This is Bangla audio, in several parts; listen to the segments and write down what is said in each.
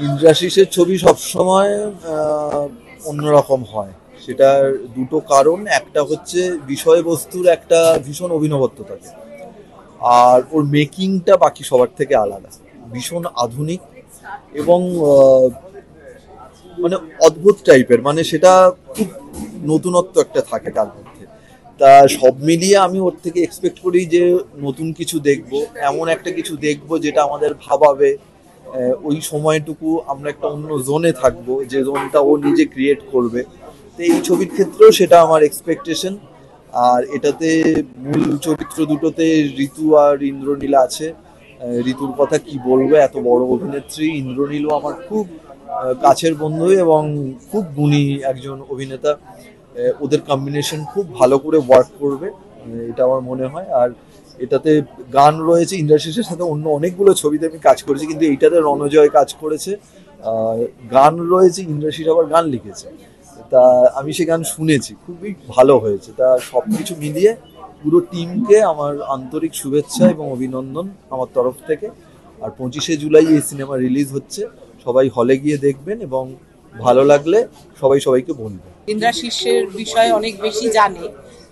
ইন্দ্রাশিসের ছবি সবসময় অন্যরকম হয়। সেটার দুটো কারণ, একটা হচ্ছে বিষয়বস্তুর একটা ভীষণ অভিনবত্ব থাকে, আর ওর মেকিংটা বাকি সবার থেকে আলাদা, ভীষণ আধুনিক এবং মানে অদ্ভুত টাইপের, মানে সেটা খুব নতুনত্ব একটা থাকে তার মধ্যে। তা সব মিলিয়ে আমি ওর থেকে এক্সপেক্ট করি যে নতুন কিছু দেখব, এমন একটা কিছু দেখব যেটা আমাদের ভাবাবে। ওই সময়টুকু আমরা একটা অন্য জোনে থাকবো, যে জোনটা ও নিজে ক্রিয়েট করবে। তো এই ছবির ক্ষেত্রেও সেটা আমার এক্সপেকটেশন। আর এটাতে মূল চরিত্র দুটোতে ঋতু আর ইন্দ্রনীলা আছে। ঋতুর কথা কি বলবো, এত বড় অভিনেত্রী। ইন্দ্রনীলও আমার খুব কাছের বন্ধু এবং খুব গুণী একজন অভিনেতা। ওদের কম্বিনেশন খুব ভালো করে ওয়ার্ক করবে, এটা আমার মনে হয়। আর এটাতে গান রয়েছে। ইন্দ্রাশিসের সাথে অন্য অনেকগুলো ছবিতে আমি কাজ করেছি, কিন্তু এইটাতে রণজয় কাজ করেছে। গান রয়েছে, ইন্দ্রাশিস আবার গান লিখেছে। তা আমি সে গান শুনেছি, খুবই ভালো হয়েছে। তা সব কিছু মিলিয়ে পুরো টিমকে আমার আন্তরিক শুভেচ্ছা এবং অভিনন্দন আমার তরফ থেকে। আর 25শে জুলাই এই সিনেমা রিলিজ হচ্ছে, সবাই হলে গিয়ে দেখবেন এবং ভালো লাগলে সবাই সবাইকে বলবেন। ইন্দ্রাশিসের বিষয়ে অনেক বেশি জানে,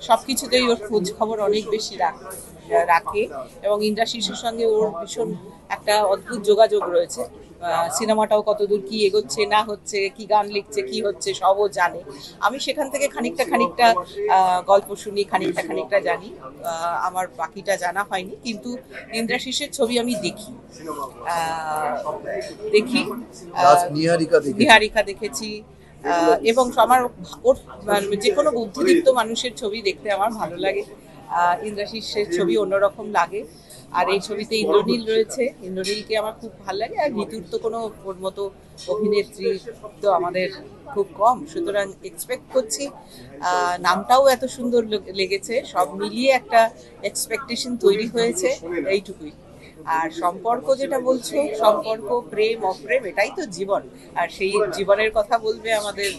সবকিছুতেই ওর খোঁজ খবর অনেক বেশি রাখে এবং ইন্দ্রাশিসের সঙ্গে ওর ভীষণ একটা অদ্ভুত যোগাযোগ রয়েছে। সিনেমাটাও কতদূর কি এগোচ্ছে না হচ্ছে, কি গান লিখছে, কি হচ্ছে, সবও জানে। আমি সেখান থেকে খানিকটা গল্প শুনি, খানিকটা জানি। আমার বাকিটা জানা হয়নি, কিন্তু ইন্দ্রাশিসের ছবি আমি দেখি। নিহারিকা দেখেছি, এবং আমার ওর যে কোনো বুদ্ধিদীপ্ত মানুষের ছবি দেখতে আমার ভালো লাগে। ইন্দ্রাশিসের ছবি অন্যরকম লাগে। আর এই ছবিতে ইন্দ্রনীল রয়েছে, ইন্দ্রনীলকে আমার খুব ভালো লাগে। আর ঋতুর তো কোনো ওর মতো অভিনেত্রী তো আমাদের খুব কম, সুতরাং এক্সপেক্ট করছি। নামটাও এত সুন্দর লেগেছে, সব মিলিয়ে একটা এক্সপেকটেশন তৈরি হয়েছে, এইটুকুই। আর সম্পর্ক যেটা বলছো, সম্পর্ক, প্রেম অপ্রেম, এটাই তো জীবন। আর সেই জীবনের কথা বলবে আমাদের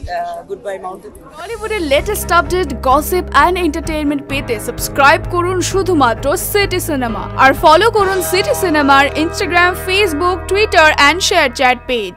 গুড বাই মাউন্টেন। বলিউডের latest update, gossip and entertainment পেতে সাবস্ক্রাইব করুন শুধুমাত্র সিটি সিনেমা, আর ফলো করুন সিটি সিনেমার Instagram, Facebook, Twitter and ShareChat page.